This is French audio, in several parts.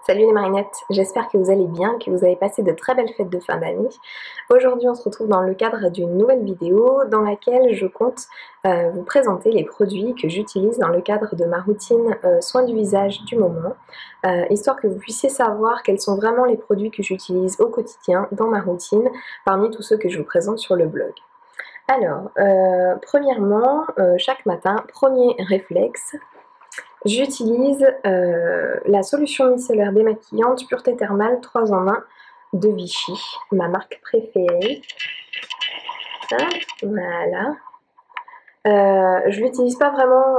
Salut les marinettes, j'espère que vous allez bien, que vous avez passé de très belles fêtes de fin d'année. Aujourd'hui on se retrouve dans le cadre d'une nouvelle vidéo dans laquelle je compte vous présenter les produits que j'utilise dans le cadre de ma routine soins du visage du moment, histoire que vous puissiez savoir quels sont vraiment les produits que j'utilise au quotidien dans ma routine parmi tous ceux que je vous présente sur le blog. Alors, premièrement, chaque matin, premier réflexe, j'utilise la solution micellaire démaquillante Pureté Thermale 3 en 1 de Vichy, ma marque préférée. Ça, voilà. Je l'utilise pas vraiment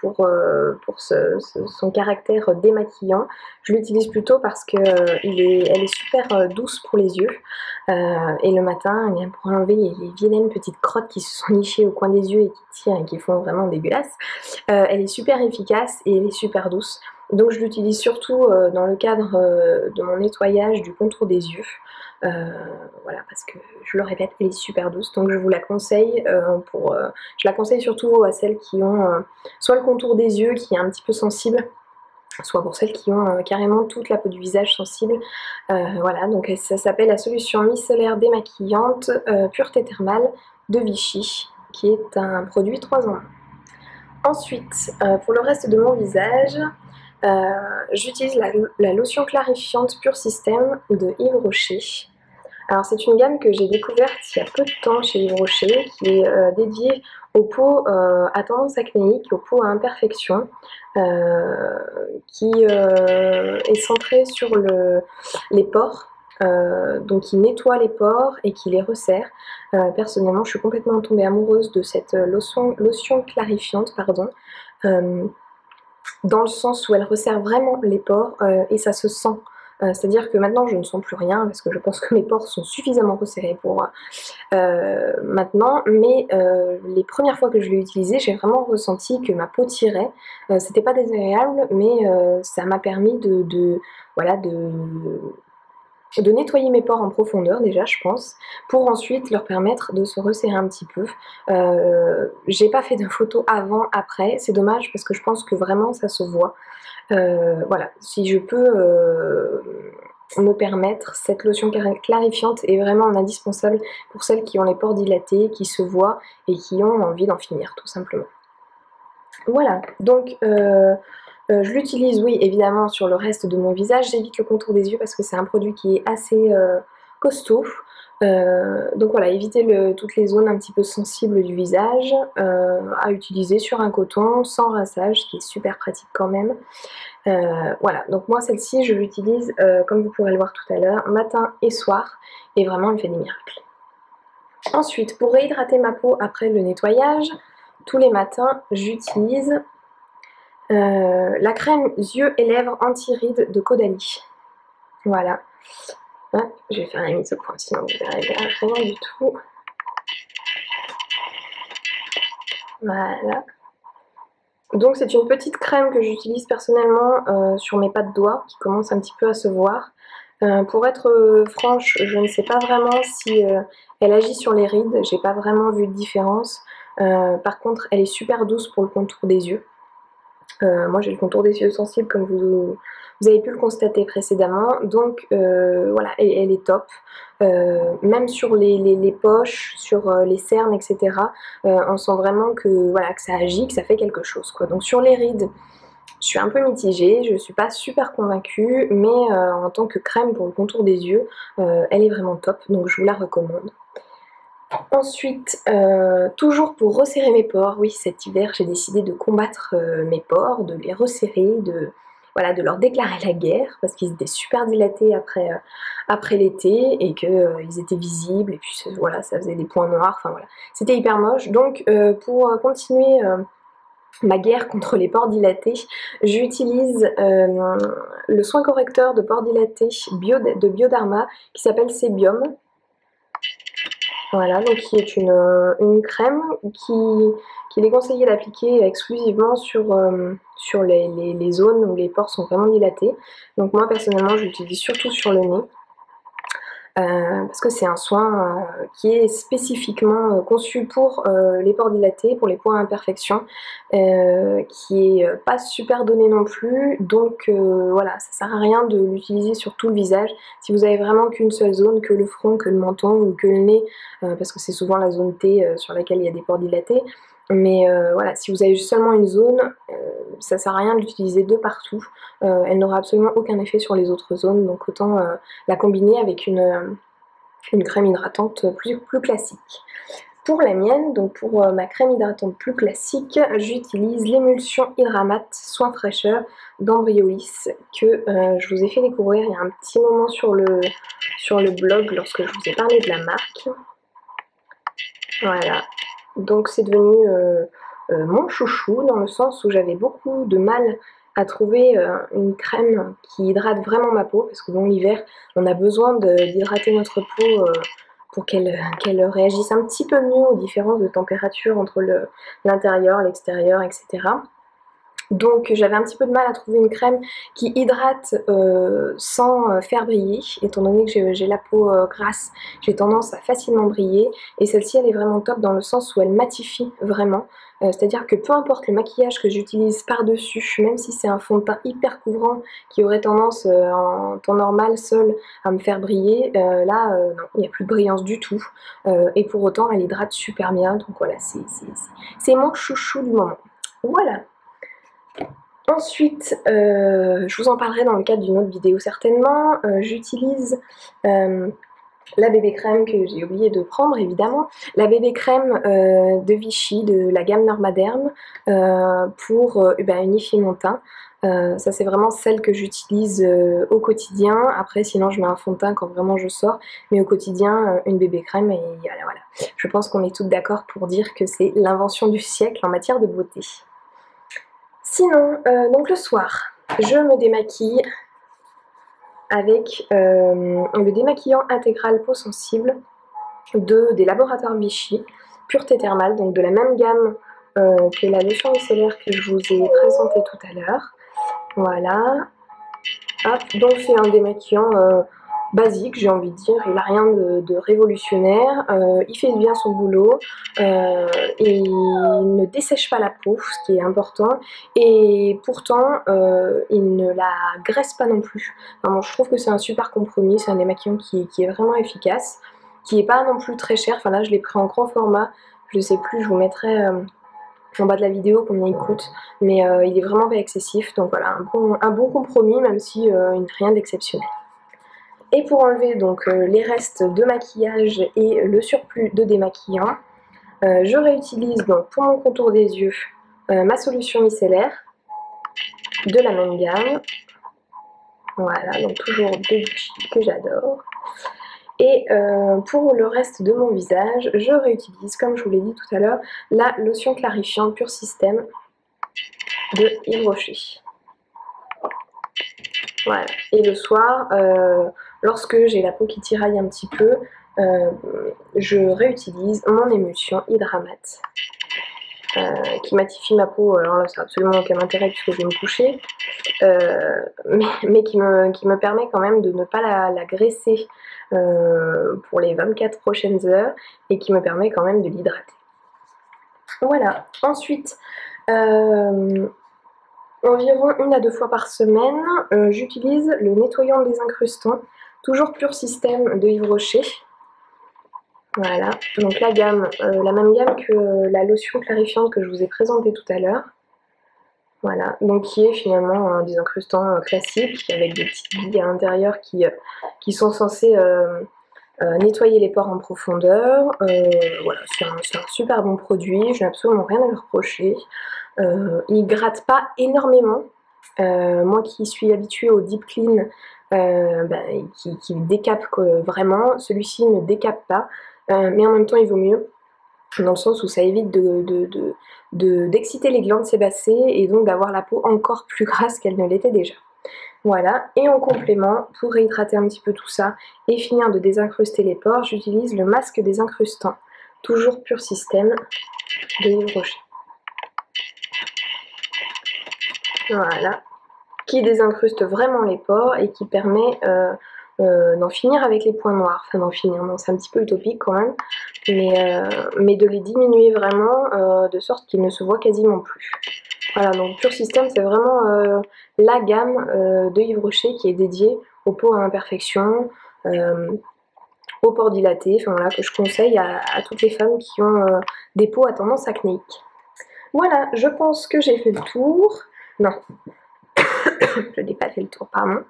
pour son caractère démaquillant. Je l'utilise plutôt parce que elle est super douce pour les yeux. Et le matin, eh bien, pour enlever les vilaines petites crottes qui se sont nichées au coin des yeux et qui tirent et qui font vraiment dégueulasse, elle est super efficace et elle est super douce. Donc je l'utilise surtout dans le cadre de mon nettoyage du contour des yeux. Voilà, parce que je le répète, elle est super douce, donc je vous la conseille je la conseille surtout à celles qui ont soit le contour des yeux qui est un petit peu sensible, soit pour celles qui ont carrément toute la peau du visage sensible. Voilà, donc ça s'appelle la solution micellaire démaquillante Pureté Thermale de Vichy, qui est un produit 3 en 1. Ensuite, pour le reste de mon visage, j'utilise la lotion clarifiante Pure System de Yves Rocher. Alors c'est une gamme que j'ai découverte il y a peu de temps chez Yves Rocher, qui est dédiée aux peaux à tendance acnéique, aux peaux à imperfection, qui est centrée sur les pores, donc qui nettoie les pores et qui les resserre. Personnellement, je suis complètement tombée amoureuse de cette lotion clarifiante, dans le sens où elle resserre vraiment les pores et ça se sent. C'est-à-dire que maintenant je ne sens plus rien parce que je pense que mes pores sont suffisamment resserrés pour maintenant, mais les premières fois que je l'ai utilisé, j'ai vraiment ressenti que ma peau tirait. C'était pas désagréable, mais ça m'a permis voilà, de nettoyer mes pores en profondeur déjà, je pense, pour ensuite leur permettre de se resserrer un petit peu. J'ai pas fait de photos avant, après, c'est dommage parce que je pense que vraiment ça se voit. Voilà, si je peux me permettre, cette lotion clarifiante est vraiment indispensable pour celles qui ont les pores dilatés, qui se voient et qui ont envie d'en finir tout simplement. Voilà, donc je l'utilise, oui, évidemment sur le reste de mon visage. J'évite le contour des yeux parce que c'est un produit qui est assez costaud. Donc voilà, évitez toutes les zones un petit peu sensibles du visage à utiliser sur un coton sans rinçage, ce qui est super pratique quand même. Voilà, donc moi celle-ci je l'utilise comme vous pourrez le voir tout à l'heure, matin et soir, et vraiment elle fait des miracles. Ensuite, pour réhydrater ma peau après le nettoyage, tous les matins j'utilise la crème yeux et lèvres anti-rides de Caudalie. Voilà. Hop, je vais faire la mise au point, sinon vous verrez rien du tout. Voilà. Donc c'est une petite crème que j'utilise personnellement sur mes pas de doigts, qui commencent un petit peu à se voir. Pour être franche, je ne sais pas vraiment si elle agit sur les rides, j'ai pas vraiment vu de différence. Par contre, elle est super douce pour le contour des yeux. Moi j'ai le contour des yeux sensible comme vous avez pu le constater précédemment, donc voilà, elle est top. Même sur les poches, sur les cernes, etc. On sent vraiment que, voilà, que ça agit, que ça fait quelque chose, quoi. Donc sur les rides, je suis un peu mitigée, je ne suis pas super convaincue, mais en tant que crème pour le contour des yeux, elle est vraiment top, donc je vous la recommande. Ensuite, toujours pour resserrer mes pores, oui, cet hiver j'ai décidé de combattre mes pores, de les resserrer, voilà, de leur déclarer la guerre parce qu'ils étaient super dilatés après l'été et qu'ils étaient visibles et puis voilà, ça faisait des points noirs, enfin voilà, c'était hyper moche. Donc pour continuer ma guerre contre les pores dilatés, j'utilise le soin correcteur de pores dilatés de Bioderma qui s'appelle Sebium. Voilà, donc qui est une crème qu'il est conseillé d'appliquer exclusivement sur les zones où les pores sont vraiment dilatés. Donc moi personnellement je l'utilise surtout sur le nez. parce que c'est un soin qui est spécifiquement conçu pour les pores dilatés, pour les points à imperfection, qui est pas super donné non plus, donc voilà, ça sert à rien de l'utiliser sur tout le visage. Si vous avez vraiment qu'une seule zone, que le front, que le menton ou que le nez, parce que c'est souvent la zone T sur laquelle il y a des pores dilatés, mais voilà, si vous avez seulement une zone, ça sert à rien de l'utiliser de partout. Elle n'aura absolument aucun effet sur les autres zones, donc autant la combiner avec une crème hydratante plus classique. Pour la mienne, donc pour ma crème hydratante plus classique, j'utilise l'émulsion Hydramat Soin Fraîcheur d'Embryolis que je vous ai fait découvrir il y a un petit moment sur le blog lorsque je vous ai parlé de la marque. Voilà, donc c'est devenu mon chouchou dans le sens où j'avais beaucoup de mal à trouver une crème qui hydrate vraiment ma peau, parce que bon, l'hiver on a besoin d'hydrater notre peau pour qu'elle réagisse un petit peu mieux aux différences de température entre l'intérieur, l'extérieur, etc. Donc j'avais un petit peu de mal à trouver une crème qui hydrate sans faire briller, étant donné que j'ai la peau grasse, j'ai tendance à facilement briller, et celle-ci elle est vraiment top dans le sens où elle matifie vraiment, c'est-à-dire que peu importe le maquillage que j'utilise par-dessus, même si c'est un fond de teint hyper couvrant qui aurait tendance en temps normal seul à me faire briller, là non, il n'y a plus de brillance du tout, et pour autant elle hydrate super bien, donc voilà, c'est mon chouchou du moment. Voilà. Ensuite, je vous en parlerai dans le cadre d'une autre vidéo certainement, j'utilise la bébé crème que j'ai oublié de prendre évidemment, la bébé crème de Vichy de la gamme Normaderm pour unifier mon teint. Ça c'est vraiment celle que j'utilise au quotidien. Après sinon je mets un fond de teint quand vraiment je sors, mais au quotidien une bébé crème, et voilà. Je pense qu'on est toutes d'accord pour dire que c'est l'invention du siècle en matière de beauté. Sinon, donc le soir, je me démaquille avec le démaquillant intégral peau sensible des laboratoires Vichy, pureté thermale, donc de la même gamme que la lotion micellaire que je vous ai présentée tout à l'heure. Voilà. Hop, donc c'est un démaquillant basique, j'ai envie de dire, il n'a rien de révolutionnaire, il fait bien son boulot, il ne dessèche pas la peau, ce qui est important, et pourtant il ne la graisse pas non plus. Enfin, bon, je trouve que c'est un super compromis, c'est un démaquillant qui est vraiment efficace, qui n'est pas non plus très cher. Enfin là je l'ai pris en grand format, je sais plus, je vous mettrai en bas de la vidéo combien il coûte, mais il est vraiment pas excessif, donc voilà, un bon compromis, même si rien d'exceptionnel. Et pour enlever donc les restes de maquillage et le surplus de démaquillant, je réutilise donc pour mon contour des yeux ma solution micellaire de la même gamme. Voilà, donc toujours de Vichy que j'adore. Et pour le reste de mon visage, je réutilise, comme je vous l'ai dit tout à l'heure, la lotion clarifiante Pur Système de Yves Rocher. Voilà. Et le soir, lorsque j'ai la peau qui tiraille un petit peu, je réutilise mon émulsion Hydramat qui matifie ma peau. Alors là, ça n'a absolument aucun intérêt puisque je vais me coucher, mais qui me permet quand même de ne pas la graisser pour les 24 prochaines heures, et qui me permet quand même de l'hydrater. Voilà. Ensuite, environ 1 à 2 fois par semaine, j'utilise le nettoyant désincrustant, toujours Pur Système de Yves Rocher. Voilà, donc la même gamme que la lotion clarifiante que je vous ai présentée tout à l'heure. Voilà, donc qui est finalement un désincrustant classique avec des petites billes à l'intérieur qui sont censées nettoyer les pores en profondeur. Voilà, c'est un super bon produit, je n'ai absolument rien à lui reprocher. Il gratte pas énormément. Moi qui suis habituée au deep clean qui décape vraiment, celui-ci ne décape pas, mais en même temps il vaut mieux, dans le sens où ça évite d'exciter les glandes sébacées et donc d'avoir la peau encore plus grasse qu'elle ne l'était déjà. Voilà, et en complément, pour réhydrater un petit peu tout ça et finir de désincruster les pores, j'utilise le masque désincrustant, toujours Pur Système de Yves Rocher. Voilà, qui désincruste vraiment les pores et qui permet d'en finir avec les points noirs, enfin d'en finir, non c'est un petit peu utopique quand même, mais de les diminuer vraiment de sorte qu'ils ne se voient quasiment plus. Voilà, donc Pure System c'est vraiment la gamme de Yves Rocher qui est dédiée aux peaux à imperfection, aux pores dilatés, enfin voilà, que je conseille à toutes les femmes qui ont des peaux à tendance acnéique. Voilà, je pense que j'ai fait le tour. Non, je n'ai pas fait le tour, pardon.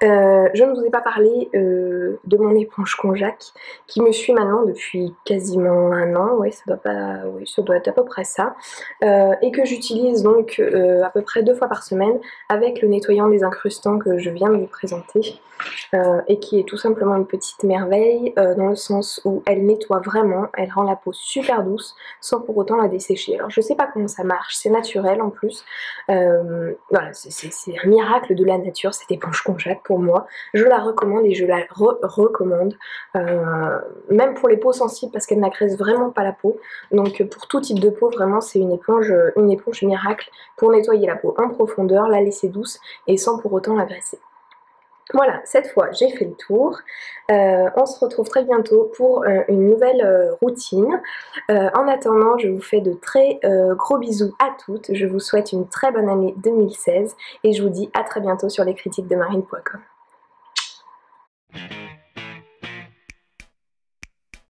Je ne vous ai pas parlé de mon éponge Conjac qui me suit maintenant depuis quasiment un an, oui, ça doit être à peu près ça, et que j'utilise donc à peu près 2 fois par semaine avec le nettoyant des incrustants que je viens de vous présenter, et qui est tout simplement une petite merveille dans le sens où elle nettoie vraiment, elle rend la peau super douce sans pour autant la dessécher. Alors je sais pas comment ça marche, c'est naturel en plus, voilà, c'est un miracle de la nature cette éponge Conjac pour moi, je la recommande et je la recommande, même pour les peaux sensibles parce qu'elle n'agresse vraiment pas la peau, donc pour tout type de peau vraiment c'est une éponge miracle pour nettoyer la peau en profondeur, la laisser douce et sans pour autant l'agresser. Voilà, cette fois j'ai fait le tour, on se retrouve très bientôt pour une nouvelle routine. En attendant, je vous fais de très gros bisous à toutes, je vous souhaite une très bonne année 2016 et je vous dis à très bientôt sur lescritiquesdemarine.com.